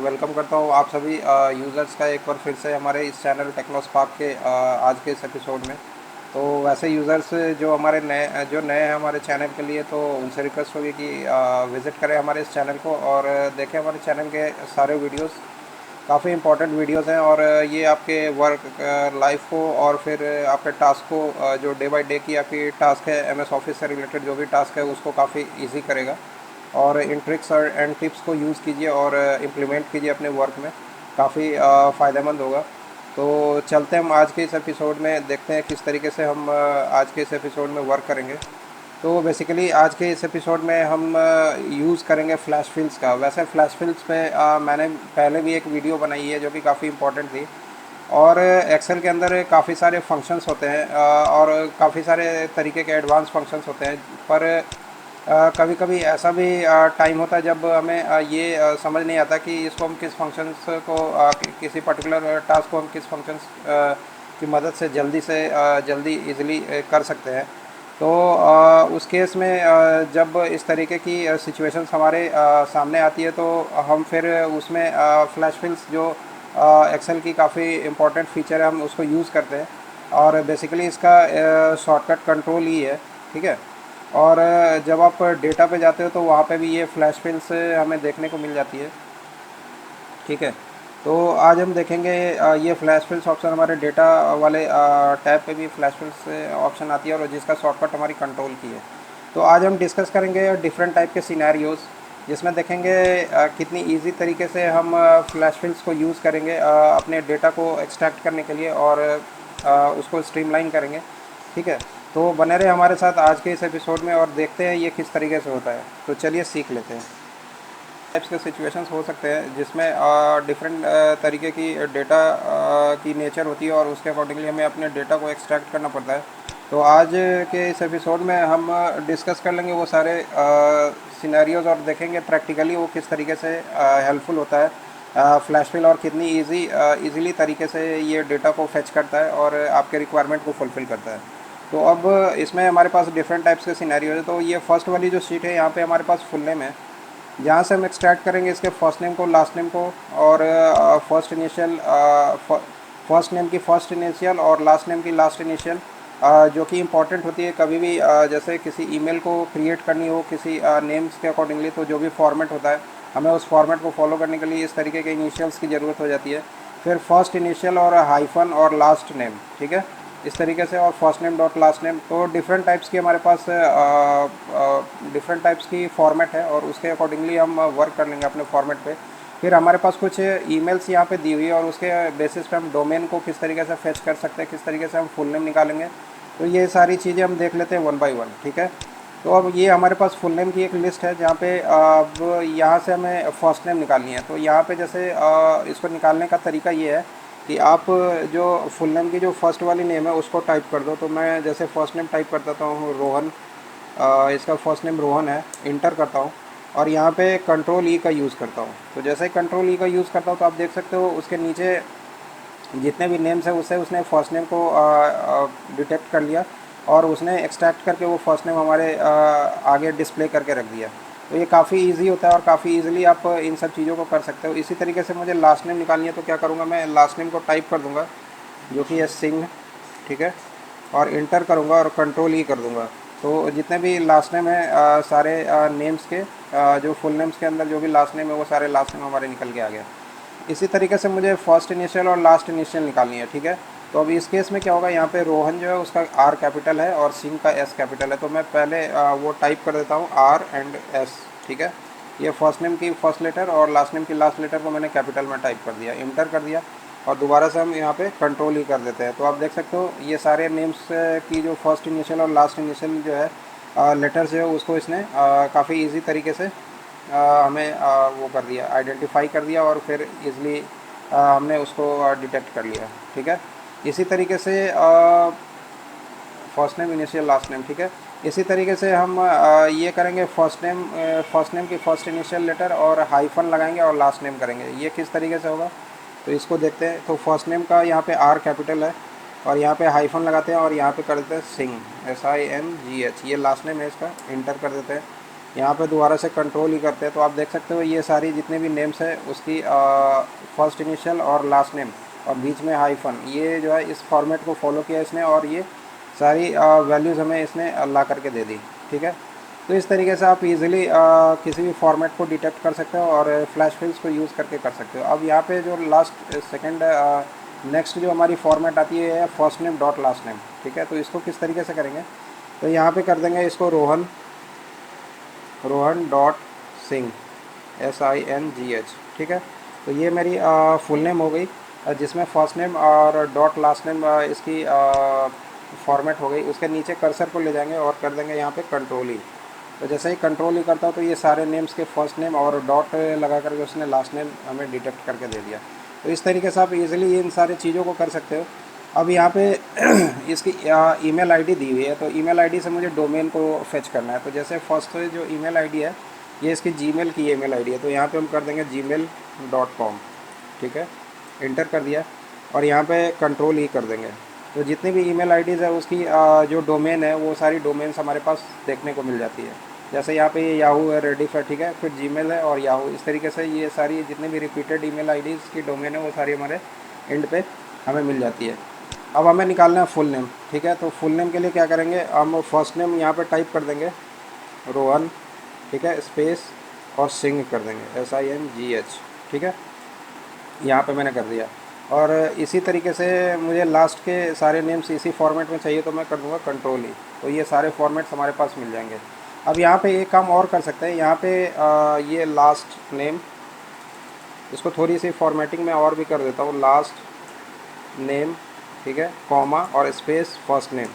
Welcome करता हूँ आप सभी यूज़र्स का एक बार फिर से हमारे इस चैनल टेक्नोस्पार्क के आज के इस एपिसोड में। तो वैसे यूज़र्स जो नए हैं हमारे चैनल के लिए, तो उनसे रिक्वेस्ट होगी कि विज़िट करें हमारे इस चैनल को और देखें हमारे चैनल के सारे वीडियोस। काफ़ी इंपॉर्टेंट वीडियोस हैं और ये आपके वर्क लाइफ को और फिर आपके टास्क को, जो डे बाय डे की आपकी टास्क है एमएस ऑफिस से रिलेटेड जो भी टास्क है उसको काफ़ी इजी करेगा। और इन ट्रिक्स और एंड टिप्स को यूज़ कीजिए और इम्प्लीमेंट कीजिए अपने वर्क में, काफ़ी फ़ायदेमंद होगा। तो चलते हैं हम आज के इस एपिसोड में, देखते हैं किस तरीके से हम आज के इस एपिसोड में वर्क करेंगे। तो बेसिकली आज के इस एपिसोड में हम यूज़ करेंगे फ्लैश फिल्स का। वैसे फ्लैश फिल्स पे मैंने पहले भी एक वीडियो बनाई है जो कि काफ़ी इंपॉर्टेंट थी। और एक्सेल के अंदर काफ़ी सारे फंक्शंस होते हैं और काफ़ी सारे तरीके के एडवांस फंक्शंस होते हैं। पर कभी कभी ऐसा भी टाइम होता है जब हमें ये समझ नहीं आता कि इसको हम किस फंक्शंस को किसी पर्टिकुलर टास्क को हम किस फंक्शंस की मदद से जल्दी इजीली कर सकते हैं। तो उस केस में जब इस तरीके की सिचुएशंस हमारे सामने आती है तो हम फिर उसमें फ्लैश फिल्स जो एक्सेल की काफ़ी इंपॉर्टेंट फीचर है हम उसको यूज़ करते हैं। और बेसिकली इसका शॉर्टकट कंट्रोल ही है, ठीक है। और जब आप डेटा पे जाते हो तो वहाँ पे भी ये फ्लैश फिल्स हमें देखने को मिल जाती है, ठीक है। तो आज हम देखेंगे ये फ्लैश फिल्स ऑप्शन हमारे डेटा वाले टैब पे भी फ्लैश फिल्स ऑप्शन आती है और जिसका शॉर्टकट हमारी कंट्रोल की है। तो आज हम डिस्कस करेंगे डिफरेंट टाइप के सिनेरियोज़, जिसमें देखेंगे कितनी इजी तरीके से हम फ्लैश फिल्स को यूज़ करेंगे अपने डेटा को एक्सट्रैक्ट करने के लिए और उसको स्ट्रीमलाइन करेंगे, ठीक है। तो बने रहे हमारे साथ आज के इस एपिसोड में और देखते हैं ये किस तरीके से होता है। तो चलिए सीख लेते हैं। टाइप्स के सिचुएशंस हो सकते हैं जिसमें डिफरेंट तरीके की डेटा की नेचर होती है और उसके अकॉर्डिंगली हमें अपने डेटा को एक्सट्रैक्ट करना पड़ता है। तो आज के इस एपिसोड में हम डिस्कस कर लेंगे वो सारे सिनेरियोज़ और देखेंगे प्रैक्टिकली वो किस तरीके से हेल्पफुल होता है फ्लैश फिल और कितनी इजीली तरीके से ये डेटा को फेच करता है और आपके रिक्वायरमेंट को फुलफ़िल करता है। तो अब इसमें हमारे पास डिफरेंट टाइप्स के सिनेरियोज है। तो ये फर्स्ट वाली जो शीट है यहाँ पे हमारे पास फुल नेम है, जहाँ से हम एक्सट्रैक्ट करेंगे इसके फर्स्ट नेम को, लास्ट नेम को और फर्स्ट नेम की फर्स्ट इनिशियल और लास्ट नेम की लास्ट इनिशियल, जो कि इंपॉर्टेंट होती है कभी भी जैसे किसी ईमेल को क्रिएट करनी हो किसी नेम्स के अकॉर्डिंगली, तो जो भी फॉर्मेट होता है हमें उस फॉर्मेट को फॉलो करने के लिए इस तरीके के इनिशियल्स की ज़रूरत हो जाती है। फिर फर्स्ट इनिशियल और हाइफन और लास्ट नेम, ठीक है, इस तरीके से, और first name dot last name. तो डिफरेंट टाइप्स की हमारे पास डिफरेंट टाइप्स की फॉर्मेट है और उसके अकॉर्डिंगली हम वर्क कर लेंगे अपने फॉर्मेट पे। फिर हमारे पास कुछ ईमेल्स यहाँ पे दी हुई है और उसके बेसिस पे हम डोमेन को किस तरीके से फेच कर सकते हैं, किस तरीके से हम फुल नेम निकालेंगे। तो ये सारी चीज़ें हम देख लेते हैं वन बाय वन, ठीक है। तो अब ये हमारे पास फुल नेम की एक लिस्ट है जहाँ पे अब यहाँ से हमें फर्स्ट नेम निकालनी है। तो यहाँ पे जैसे इसको निकालने का तरीका ये है कि आप जो फुल नेम की जो फर्स्ट वाली नेम है उसको टाइप कर दो। तो मैं जैसे फर्स्ट नेम टाइप कर देता हूँ रोहन, इसका फर्स्ट नेम रोहन है, इंटर करता हूँ और यहाँ पे कंट्रोल ई का यूज़ करता हूँ। तो जैसे ही कंट्रोल ई का यूज़ करता हूँ तो आप देख सकते हो उसके नीचे जितने भी नेम्स हैं उससे उसने फर्स्ट नेम को डिटेक्ट कर लिया और उसने एक्सट्रैक्ट करके वो फर्स्ट नेम हमारे आगे डिस्प्ले करके रख दिया। तो ये काफ़ी इजी होता है और काफ़ी इजीली आप इन सब चीज़ों को कर सकते हो। इसी तरीके से मुझे लास्ट नेम निकालनी है तो क्या करूँगा, मैं लास्ट नेम को टाइप कर दूँगा जो कि है सिंह, ठीक है, और इंटर करूँगा और कंट्रोल ई कर दूँगा। तो जितने भी लास्ट नेम है सारे नेम्स के जो फुल नेम्स के अंदर जो भी लास्ट नेम है वो सारे लास्ट नेम हमारे निकल के आ गए। इसी तरीके से मुझे फर्स्ट इनिशियल और लास्ट इनिशियल निकालनी है, ठीक है। तो अब इस केस में क्या होगा, यहाँ पे रोहन जो है उसका आर कैपिटल है और सिंह का एस कैपिटल है। तो मैं पहले वो टाइप कर देता हूँ आर एंड एस, ठीक है। ये फर्स्ट नेम की फर्स्ट लेटर और लास्ट नेम की लास्ट लेटर को मैंने कैपिटल में टाइप कर दिया, इंटर कर दिया और दोबारा से हम यहाँ पे कंट्रोल ही कर देते हैं। तो आप देख सकते हो ये सारे नेम्स की जो फर्स्ट इनिशियल और लास्ट इनिशियल जो है लेटर्स है उसको इसने काफ़ी ईजी तरीके से हमें वो कर दिया, आइडेंटिफाई कर दिया और फिर इजली हमने उसको डिटेक्ट कर लिया, ठीक है। इसी तरीके से first name initial last name, ठीक है। इसी तरीके से हम ये करेंगे फर्स्ट नेम की फर्स्ट इनिशियल लेटर और हाइफन लगाएंगे और लास्ट नेम करेंगे। ये किस तरीके से होगा तो इसको देखते हैं। तो फर्स्ट नेम का यहाँ पे आर कैपिटल है और यहाँ पे हाइफन लगाते हैं और यहाँ पे कर देते हैं सिंह, SINGH। ये लास्ट नेम है इसका, इंटर कर देते हैं यहाँ पे दोबारा से कंट्रोल ही करते हैं तो आप देख सकते हो ये सारी जितने भी नेम्स है उसकी फर्स्ट इनिशियल और लास्ट नेम और बीच में हाइफन, ये जो है इस फॉर्मेट को फॉलो किया इसने और ये सारी वैल्यूज़ हमें इसने ला करके दे दी। ठीक है, तो इस तरीके से आप इजीली किसी भी फॉर्मेट को डिटेक्ट कर सकते हो और फ्लैश फिल्स को यूज़ करके कर सकते हो। अब यहाँ पे जो लास्ट सेकंड नेक्स्ट जो हमारी फॉर्मेट आती है first name dot last name. ठीक है, तो इसको किस तरीके से करेंगे, तो यहाँ पे कर देंगे इसको रोहन, रोहन डॉट सिंह, SINGH। ठीक है, तो ये मेरी फुल नेम हो गई जिसमें फर्स्ट नेम और डॉट लास्ट नेम इसकी फॉर्मेट हो गई। उसके नीचे कर्सर को ले जाएंगे और कर देंगे यहाँ पे कंट्रोल ही। तो जैसे ही कंट्रोल ही करता हूँ तो ये सारे नेम्स के फर्स्ट नेम और डॉट लगा करके उसने लास्ट नेम हमें डिटेक्ट करके दे दिया। तो इस तरीके से आप इजीली इन सारी चीज़ों को कर सकते हो। अब यहाँ पे इसकी ईमेल आईडी दी हुई है, तो ईमेल आईडी से मुझे डोमेन को फेच करना है। तो जैसे फर्स्ट जो ईमेल आईडी है ये इसकी जीमेल की ईमेल आईडी है, तो यहाँ पे हम कर देंगे gmail.com। ठीक है, इंटर कर दिया और यहाँ पे कंट्रोल ही कर देंगे। तो जितनी भी ईमेल आईडीज़ है उसकी जो डोमेन है वो सारी डोमेन्स हमारे पास देखने को मिल जाती है। जैसे यहाँ पे ये याहू है, रेडिफ है, ठीक है, फिर जीमेल है और याहू। इस तरीके से ये सारी जितनी भी रिपीटेड ईमेल आईडीज़ की डोमेन है वो सारी हमारे एंड पे हमें मिल जाती है। अब हमें निकालना है फुल नेम। ठीक है, तो फुल नेम के लिए क्या करेंगे, हम फर्स्ट नेम यहाँ पे टाइप कर देंगे रोहन, ठीक है, स्पेस और सिंह कर देंगे SINGH। ठीक है, यहाँ पे मैंने कर दिया और इसी तरीके से मुझे लास्ट के सारे नेम्स इसी फॉर्मेट में चाहिए तो मैं कर दूँगा कंट्रोल ही, तो ये सारे फॉर्मेट्स हमारे पास मिल जाएंगे। अब यहाँ पे एक काम और कर सकते हैं, यहाँ पे ये लास्ट नेम, इसको थोड़ी सी फॉर्मेटिंग में और भी कर देता हूँ, लास्ट नेम, ठीक है, कॉमा और space first name,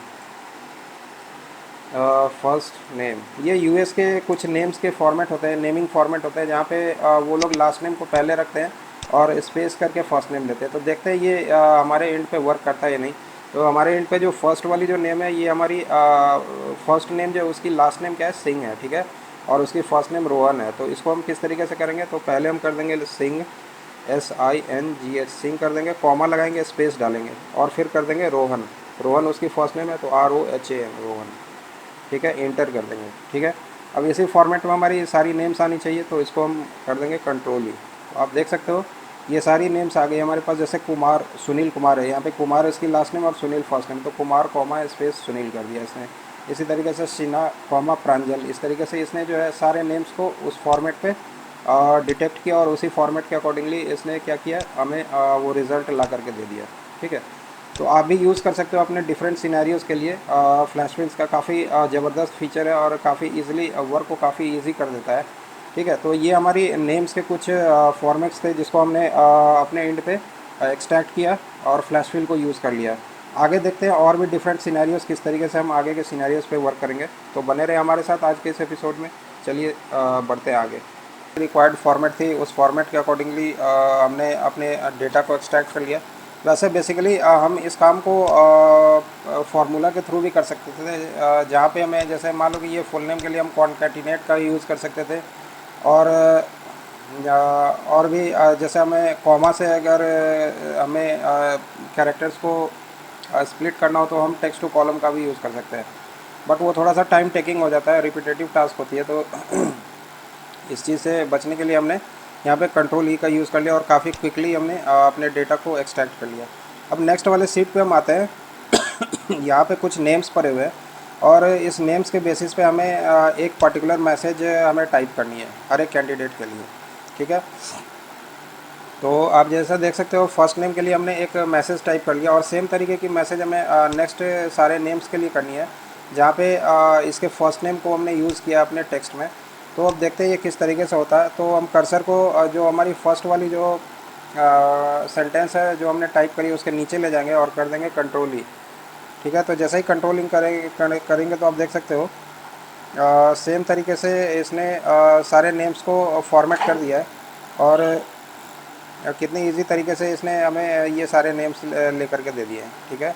first name. ये यूएस के कुछ नेम्स के फॉर्मेट होते हैं, नेमिंग फॉर्मेट होते हैं, जहाँ पे वो लोग लास्ट नेम को पहले रखते हैं और स्पेस करके फर्स्ट नेम लेते हैं। तो देखते हैं ये हमारे एंड पे वर्क करता है या नहीं। तो हमारे एंड पे जो फर्स्ट वाली जो नेम है ये हमारी फर्स्ट नेम जो उसकी लास्ट नेम क्या है, सिंह है। ठीक है, और उसकी फर्स्ट नेम रोहन है। तो इसको हम किस तरीके से करेंगे, तो पहले हम कर देंगे सिंह SINGH, सिंह कर देंगे, कॉमा लगाएंगे, स्पेस डालेंगे और फिर कर देंगे रोहन। रोहन उसकी फर्स्ट नेम है तो ROHAN, रोहन। ठीक है, इंटर कर देंगे। ठीक है, अब इसी फॉर्मेट में हमारी सारी नेम्स आनी चाहिए तो इसको हम कर देंगे कंट्रोल ही। तो आप देख सकते हो ये सारी नेम्स आ गई हमारे पास। जैसे कुमार, सुनील कुमार है, यहाँ पे कुमार इसकी लास्ट नेम और सुनील फर्स्ट नेम, तो कुमार कॉमा स्पेस सुनील कर दिया इसने। इसी तरीके से सिन्हा कॉमा प्रांजल, इस तरीके से इसने जो है सारे नेम्स को उस फॉर्मेट पे डिटेक्ट किया और उसी फॉर्मेट के अकॉर्डिंगली इसने क्या किया, हमें वो रिज़ल्ट ला करके दे दिया। ठीक है, तो आप भी यूज़ कर सकते हो अपने डिफरेंट सिनेरियोज़ के लिए। फ्लैश फिल्स का काफ़ी ज़बरदस्त फीचर है और काफ़ी इजीली वर्क को काफ़ी इजी कर देता है। ठीक है, तो ये हमारी नेम्स के कुछ फॉर्मेट्स थे जिसको हमने अपने एंड पे एक्सट्रैक्ट किया और फ्लैश फिल को यूज़ कर लिया। आगे देखते हैं और भी डिफरेंट सिनेरियोज़ किस तरीके से हम आगे के सिनेरियोज़ पे वर्क करेंगे। तो बने रहे हमारे साथ आज के इस एपिसोड में। चलिए बढ़ते हैं आगे। रिक्वायर्ड फॉर्मेट थी, उस फॉर्मेट के अकॉर्डिंगली हमने अपने डेटा को एक्सट्रैक्ट कर लिया। वैसे बेसिकली हम इस काम को फार्मूला के थ्रू भी कर सकते थे, जहाँ पे हमें जैसे मान लो कि ये फुल नेम के लिए हम कॉन्कैटिनेट का यूज़ कर सकते थे और भी जैसे हमें कॉमा से अगर हमें कैरेक्टर्स को स्प्लिट करना हो तो हम टेक्स्ट टू कॉलम का भी यूज़ कर सकते हैं, बट वो थोड़ा सा टाइम टेकिंग हो जाता है, रिपीटेटिव टास्क होती है। तो इस चीज़ से बचने के लिए हमने यहाँ पे कंट्रोल ई का यूज़ कर लिया और काफ़ी क्विकली हमने अपने डेटा को एक्सट्रैक्ट कर लिया। अब नेक्स्ट वाले सीट पे हम आते हैं। यहाँ पे कुछ नेम्स पड़े हुए हैं और इस नेम्स के बेसिस पे हमें एक पर्टिकुलर मैसेज हमें टाइप करनी है हर एक कैंडिडेट के लिए। ठीक है, तो आप जैसा देख सकते हो फर्स्ट नेम के लिए हमने एक मैसेज टाइप कर लिया और सेम तरीके की मैसेज हमें नेक्स्ट सारे नेम्स के लिए करनी है, जहाँ पे इसके फर्स्ट नेम को हमने यूज़ किया अपने टेक्स्ट में। तो अब देखते हैं ये किस तरीके से होता है। तो हम कर्सर को जो हमारी फर्स्ट वाली जो सेंटेंस है जो हमने टाइप करी उसके नीचे ले जाएंगे और कर देंगे कंट्रोल ई। ठीक है, तो जैसे ही कंट्रोलिंग करेंगे तो आप देख सकते हो सेम तरीके से इसने सारे नेम्स को फॉर्मेट कर दिया है और कितनी इजी तरीके से इसने हमें ये सारे नेम्स ले करके दे दिए हैं। ठीक है,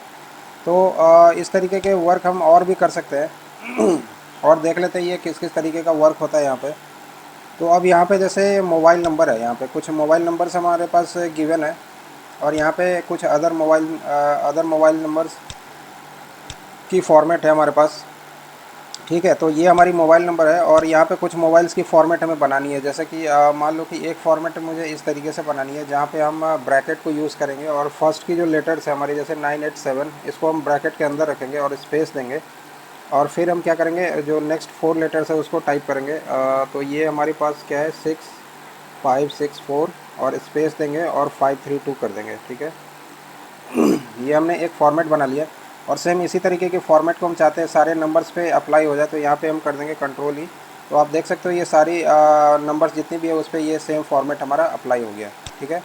तो इस तरीके के वर्क हम और भी कर सकते हैं और देख लेते हैं ये किस किस तरीके का वर्क होता है यहाँ पे। तो अब यहाँ पे जैसे मोबाइल नंबर है, यहाँ पे कुछ मोबाइल नंबर्स हमारे पास गिवन है और यहाँ पे कुछ अदर मोबाइल नंबर्स की फॉर्मेट है हमारे पास। ठीक है, तो ये हमारी मोबाइल नंबर है और यहाँ पे कुछ मोबाइल्स की फॉर्मेट हमें बनानी है। जैसे कि मान लो कि एक फॉर्मेट मुझे इस तरीके से बनानी है जहाँ पे हम ब्रैकेट को यूज़ करेंगे और फर्स्ट की जो लेटर्स है हमारी जैसे 987 इसको हम ब्रैकेट के अंदर रखेंगे और स्पेस देंगे। और फिर हम क्या करेंगे, जो नेक्स्ट 4 लेटर्स है उसको टाइप करेंगे। तो ये हमारे पास क्या है, 6564 और स्पेस देंगे और 532 कर देंगे। ठीक है, ये हमने एक फॉर्मेट बना लिया और सेम इसी तरीके के फॉर्मेट को हम चाहते हैं सारे नंबर्स पे अप्लाई हो जाए, तो यहाँ पे हम कर देंगे कंट्रोल ई। तो आप देख सकते हो ये सारी नंबर्स जितनी भी है उस पर ये सेम फॉर्मेट हमारा अप्लाई हो गया। ठीक है,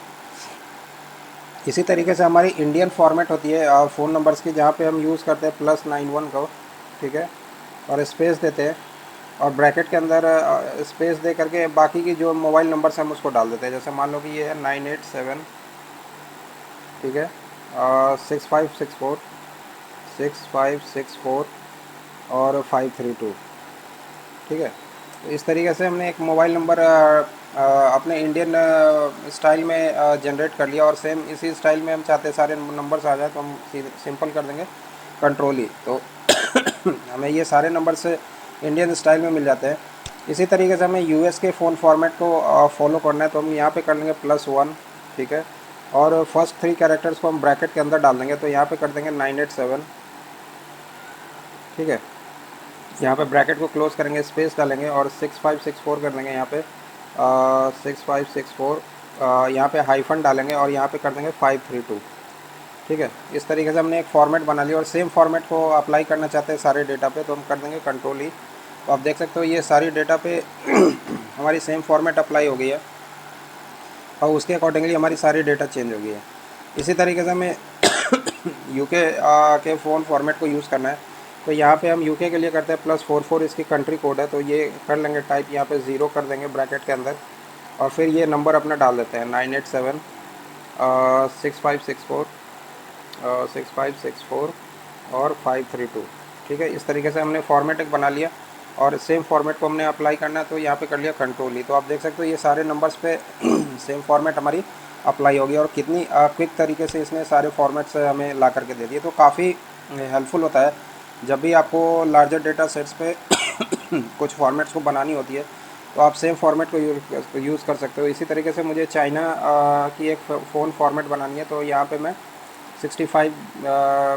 इसी तरीके से हमारी इंडियन फॉर्मेट होती है फ़ोन नंबर्स की, जहाँ पे हम यूज़ करते हैं +91 को। ठीक है, और स्पेस देते हैं और ब्रैकेट के अंदर स्पेस दे करके बाकी की जो मोबाइल नंबर्स हैं हम उसको डाल देते हैं। जैसे मान लो कि ये है 987, ठीक है, 6564 और 532। ठीक है, तो इस तरीके से हमने एक मोबाइल नंबर अपने इंडियन स्टाइल में जनरेट कर लिया और सेम इसी स्टाइल में हम चाहते हैं सारे नंबर्स आ जाए, तो हम सिंपल कर देंगे कंट्रोल ही, तो हमें ये सारे नंबर्स इंडियन स्टाइल में मिल जाते हैं। इसी तरीके से हमें यूएस के फ़ोन फॉर्मेट को फॉलो करना है, तो हम यहाँ पे कर लेंगे +1। ठीक है, और फर्स्ट 3 कैरेक्टर्स को हम ब्रैकेट के अंदर डाल देंगे, तो यहाँ पे कर देंगे 987। ठीक है, यहाँ पे ब्रैकेट को क्लोज करेंगे, स्पेस डालेंगे और 6564 कर देंगे यहाँ पे 6564, यहाँ पे हाइफन डालेंगे और यहाँ पे कर देंगे 532। ठीक है, इस तरीके से हमने एक फॉर्मेट बना लिया और सेम फॉर्मेट को अप्लाई करना चाहते हैं सारे डेटा पे, तो हम कर देंगे कंट्रोल ई। तो आप देख सकते हो ये सारी डेटा पे हमारी सेम फॉर्मेट अप्लाई हो गई है और उसके अकॉर्डिंगली हमारी सारी डेटा चेंज हो गई है। इसी तरीके से हमें यूके के फ़ोन फॉर्मेट को यूज़ करना है, तो यहाँ पे हम यूके के लिए करते हैं +44, इसकी कंट्री कोड है, तो ये कर लेंगे टाइप, यहाँ पे 0 कर देंगे ब्रैकेट के अंदर और फिर ये नंबर अपना डाल देते हैं 987 6564 और 532। ठीक है, इस तरीके से हमने फॉर्मेट एक बना लिया और सेम फॉर्मेट को हमने अप्लाई करना है, तो यहाँ पे कर लिया कंट्रोल ही। तो आप देख सकते हो ये सारे नंबर्स पे सेम फॉर्मेट हमारी अप्लाई होगी और कितनी क्विक तरीके से इसने सारे फॉर्मेट्स हमें ला करके दे दिए। तो काफ़ी हेल्पफुल होता है जब भी आपको लार्जर डेटा सेट्स पे कुछ फॉर्मेट्स को बनानी होती है, तो आप सेम फॉर्मेट को यूज़ कर सकते हो। इसी तरीके से मुझे चाइना की एक फ़ोन फॉर्मेट बनानी है, तो यहाँ पे मैं 65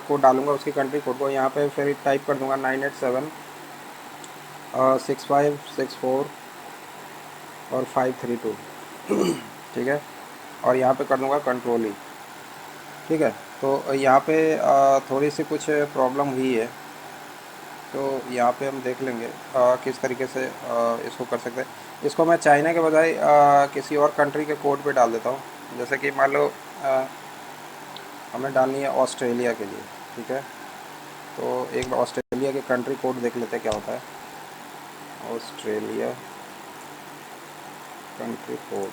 को डालूंगा, उसकी कंट्री कोड को यहाँ पे फिर टाइप कर दूंगा 987 6564 और 532। ठीक है, और यहाँ पे कर दूंगा कंट्रोल ही। ठीक है, तो यहाँ पे थोड़ी सी कुछ प्रॉब्लम हुई है, तो यहाँ पे हम देख लेंगे किस तरीके से इसको कर सकते हैं। इसको मैं चाइना के बजाय किसी और कंट्री के कोड पे डाल देता हूँ। जैसे कि मान लो हमें डालनी है ऑस्ट्रेलिया के लिए। ठीक है, तो एक बार ऑस्ट्रेलिया के कंट्री कोड देख लेते हैं क्या होता है। ऑस्ट्रेलिया कंट्री कोड,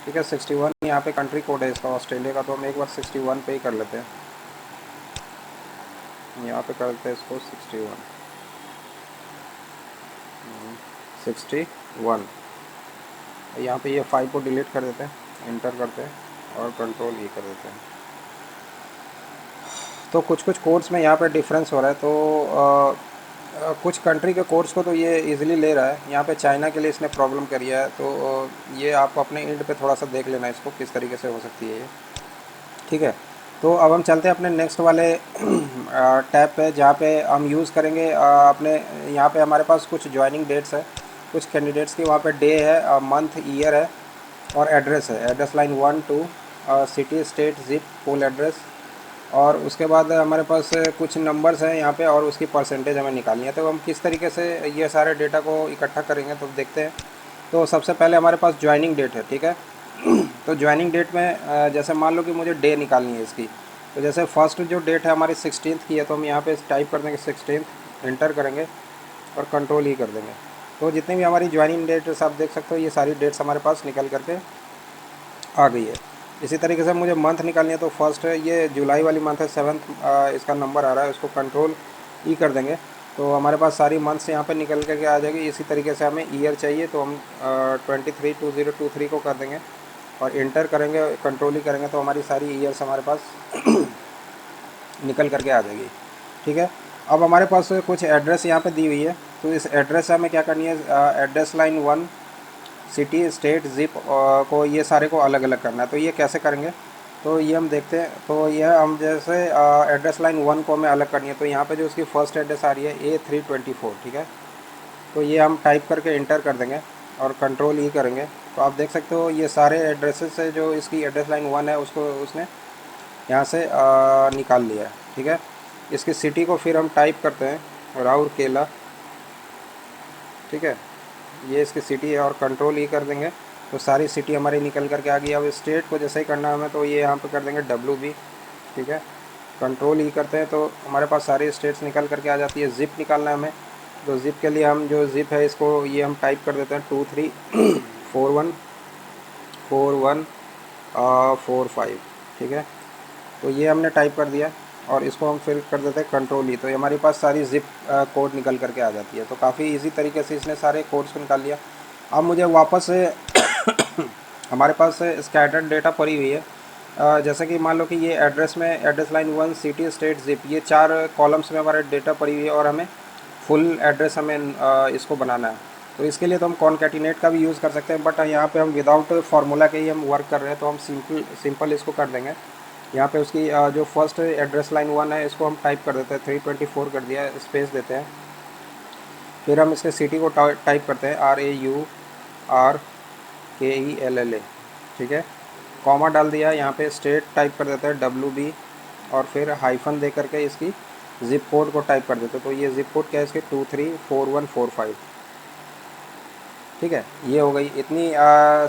ठीक है, 61 यहाँ पे कंट्री कोड है इसका ऑस्ट्रेलिया का, तो हम एक बार 61 पे ही कर लेते हैं। यहाँ पे करते हैं इसको 61। यहाँ पे ये 5 को डिलीट कर देते हैं, इंटर करते हैं और कंट्रोल ई कर देते हैं। तो कुछ कुछ कोड्स में यहाँ पे डिफरेंस हो रहा है, तो कुछ कंट्री के कोड्स को तो ये इजीली ले रहा है, यहाँ पे चाइना के लिए इसने प्रॉब्लम करी है। तो ये आप अपने एंड पे थोड़ा सा देख लेना इसको किस तरीके से हो सकती है ये। ठीक है, तो अब हम चलते हैं अपने नेक्स्ट वाले टैब पे, जहाँ पे हम यूज़ करेंगे अपने, यहाँ पे हमारे पास कुछ ज्वाइनिंग डेट्स है कुछ कैंडिडेट्स की। वहाँ पे डे है, मंथ, ईयर है और एड्रेस है, address line 1 2, city, state, zip, full address. और उसके बाद हमारे पास कुछ नंबर्स हैं यहाँ पे और उसकी परसेंटेज हमें निकालनी है। तो हम किस तरीके से ये सारे डेटा को इकट्ठा करेंगे तो देखते हैं। तो सबसे पहले हमारे पास ज्वाइनिंग डेट है। ठीक है, तो ज्वाइनिंग डेट में जैसे मान लो कि मुझे डे निकालनी है इसकी, तो जैसे फर्स्ट जो डेट है हमारी 16th की है, तो हम यहाँ पे टाइप कर देंगे 16th, इंटर करेंगे और कंट्रोल ही कर देंगे। तो जितनी भी हमारी ज्वाइनिंग डेट्स आप देख सकते हो ये सारी डेट्स हमारे पास निकल करके आ गई है। इसी तरीके से मुझे मंथ निकालनी है, तो फर्स्ट ये जुलाई वाली मंथ है, 7th इसका नंबर आ रहा है, उसको कंट्रोल ई कर देंगे तो हमारे पास सारी मंथ्स यहाँ पे निकल करके आ जाएगी। इसी तरीके से हमें ईयर चाहिए, तो हम 23/2023 को कर देंगे और इंटर करेंगे, कंट्रोल ही करेंगे, तो हमारी सारी ईयर्स हमारे पास निकल करके आ जाएगी। ठीक है, अब हमारे पास कुछ एड्रेस यहाँ पे दी हुई है, तो इस एड्रेस से हमें क्या करनी है, address line 1 city state zip को ये सारे को अलग अलग करना है। तो ये कैसे करेंगे, तो ये हम देखते हैं। तो यह हम जैसे एड्रेस लाइन 1 को हमें अलग करनी है, तो यहाँ पे जो उसकी फर्स्ट एड्रेस आ रही है A324, ठीक है। तो ये हम टाइप करके इंटर कर देंगे और कंट्रोल ई करेंगे। तो आप देख सकते हो ये सारे एड्रेसेस से जो इसकी एड्रेस लाइन 1 है उसको उसने यहाँ से निकाल लिया है, ठीक है। इसकी सिटी को फिर हम टाइप करते हैं राउरकेला, ठीक है। ये इसकी सिटी है और कंट्रोल ई कर देंगे तो सारी सिटी हमारी निकल करके आ गई। अब स्टेट को जैसे ही करना है हमें, तो ये यहाँ पे कर देंगे WB, ठीक है। कंट्रोल ई करते हैं तो हमारे पास सारी स्टेट्स निकल करके आ जाती है। ज़िप निकालना है हमें, तो ज़िप के लिए हम जो ज़िप है इसको ये हम टाइप कर देते हैं 23414145, ठीक है। तो ये हमने टाइप कर दिया और इसको हम फिर कर देते हैं कंट्रोल ई, तो ये हमारे पास सारी ज़िप कोड निकल करके आ जाती है। तो काफ़ी इजी तरीके से इसने सारे कोड्स को निकाल लिया। अब मुझे वापस से हमारे पास स्कैटर्ड डेटा पड़ी हुई है, जैसे कि मान लो कि ये एड्रेस में address line 1 city state zip, ये 4 कॉलम्स में हमारे डेटा पड़ी हुई है और हमें फुल एड्रेस हमें इसको बनाना है। तो इसके लिए तो हम कॉन्कैटिनेट का भी यूज़ कर सकते हैं, बट यहाँ पे हम विदाउट फार्मूला के ही हम वर्क कर रहे हैं, तो हम सिंपल इसको कर देंगे। यहाँ पे उसकी जो फर्स्ट एड्रेस लाइन 1 है इसको हम टाइप कर देते हैं 324 कर दिया, स्पेस देते हैं। फिर हम इसके सिटी को टाइप करते हैं RAURKELLA, ठीक है। कॉमा डाल दिया, यहाँ पे स्टेट टाइप कर देते हैं WB और फिर हाइफन दे करके इसकी ज़िप कोड को टाइप कर देते हैं। तो ये ज़िप कोड क्या है इसके 234145, ठीक है। ये हो गई इतनी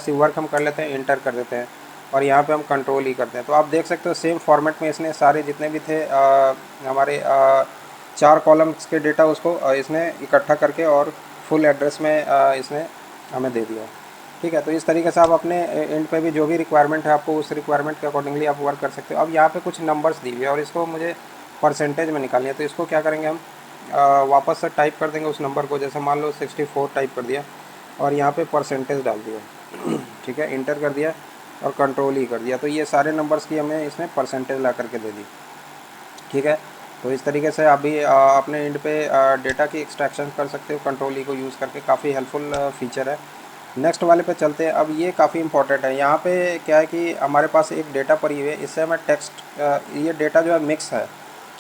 सी वर्क हम कर लेते हैं, इंटर कर देते हैं और यहाँ पे हम कंट्रोल ही करते हैं। तो आप देख सकते हो सेम फॉर्मेट में इसने सारे जितने भी थे हमारे 4 कॉलम्स के डेटा उसको इसने इकट्ठा करके और फुल एड्रेस में इसने हमें दे दिया, ठीक है। तो इस तरीके से आप अपने एंड पे भी जो भी रिक्वायरमेंट है आपको उस रिक्वायरमेंट के अकॉर्डिंगली आप वर्क कर सकते हो। अब यहाँ पे कुछ नंबर्स दी हुई है और इसको मुझे परसेंटेज में निकालनी है, तो इसको क्या करेंगे हम वापस से टाइप कर देंगे उस नंबर को। जैसे मान लो 64 टाइप कर दिया और यहाँ पे परसेंटेज डाल दिया, ठीक है, इंटर कर दिया और कंट्रोल ही कर दिया। तो ये सारे नंबर्स की हमें इसने परसेंटेज ला करके दे दी, ठीक है। तो इस तरीके से आप भी अपने एंड पे डेटा की एक्सट्रैक्शन कर सकते हो कंट्रोल ई को यूज़ करके, काफ़ी हेल्पफुल फीचर है। नेक्स्ट वाले पे चलते हैं। अब ये काफ़ी इंपॉर्टेंट है। यहाँ पे क्या है कि हमारे पास एक डेटा पड़ी हुई है, इससे हमें टेक्स्ट ये डेटा जो है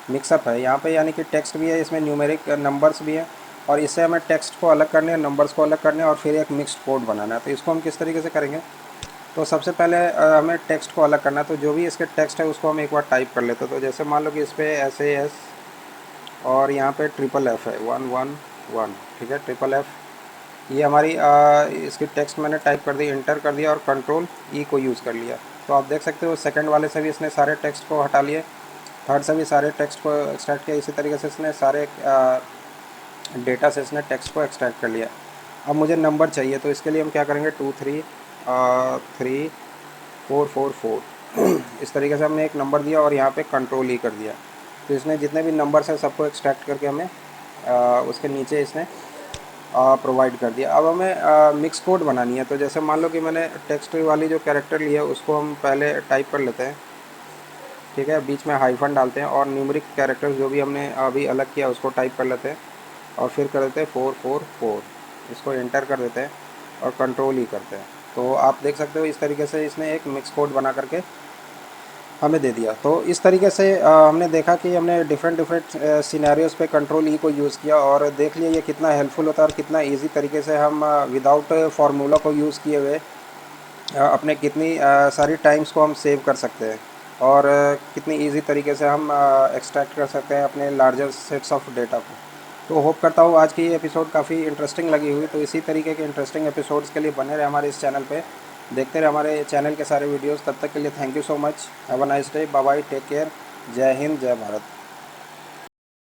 मिक्सअप है यहाँ पे, यानी कि टेक्स्ट भी है इसमें, न्यूमेरिक नंबर्स भी है और इससे हमें टेक्स्ट को अलग करने, नंबर्स को अलग करने और फिर एक मिक्स्ड कोड बनाना है। तो इसको हम किस तरीके से करेंगे, तो सबसे पहले हमें टेक्स्ट को अलग करना है। तो जो भी इसके टेक्स्ट है उसको हम एक बार टाइप कर लेते हैं। तो जैसे मान लो कि इस पर SAS और यहाँ पे FFF है 111, ठीक है, FFF। ये हमारी इसकी टेक्स्ट मैंने टाइप कर दी, इंटर कर दिया और कंट्रोल ई को यूज़ कर लिया। तो आप देख सकते हो सेकंड वाले से भी इसने सारे टेक्स्ट को हटा लिए, थर्ड से भी सारे टेक्स्ट को एक्सट्रैक्ट किया। इसी तरीके से इसने सारे डेटा से इसने टेक्स्ट को एक्सट्रैक्ट कर लिया। अब मुझे नंबर चाहिए, तो इसके लिए हम क्या करेंगे 23344 इस तरीके से हमने एक नंबर दिया और यहाँ पे कंट्रोल ई कर दिया। तो इसने जितने भी नंबर्स हैं सबको एक्सट्रैक्ट करके हमें उसके नीचे इसने प्रोवाइड कर दिया। अब हमें मिक्स कोड बनानी है। तो जैसे मान लो कि मैंने टेक्स्ट वाली जो कैरेक्टर लिया उसको हम पहले टाइप कर लेते हैं, ठीक है, बीच में हाइफन डालते हैं और न्यूमेरिक कैरेक्टर्स जो भी हमने अभी अलग किया उसको टाइप कर लेते हैं और फिर कर देते हैं 444, इसको एंटर कर देते हैं और कंट्रोल ही करते हैं। तो आप देख सकते हो इस तरीके से इसने एक मिक्स कोड बना करके हमें दे दिया। तो इस तरीके से हमने देखा कि हमने डिफरेंट सिनेरियोज़ पे कंट्रोल ई को यूज़ किया और देख लिया ये कितना हेल्पफुल होता है और कितना इजी तरीके से हम विदाउट फार्मूला को यूज़ किए हुए अपने कितनी सारी टाइम्स को हम सेव कर सकते हैं और कितनी इजी तरीके से हम एक्सट्रैक्ट कर सकते हैं अपने लार्जर सेट्स ऑफ डेटा को। तो होप करता हूँ आज की ये एपिसोड काफ़ी इंटरेस्टिंग लगी हुई। तो इसी तरीके के इंटरेस्टिंग एपिसोड्स के लिए बने रहे हमारे इस चैनल पे, देखते रहे हमारे चैनल के सारे वीडियोस। तब तक के लिए thank you so much, have a nice day, bye bye, take care, जय हिंद, जय भारत।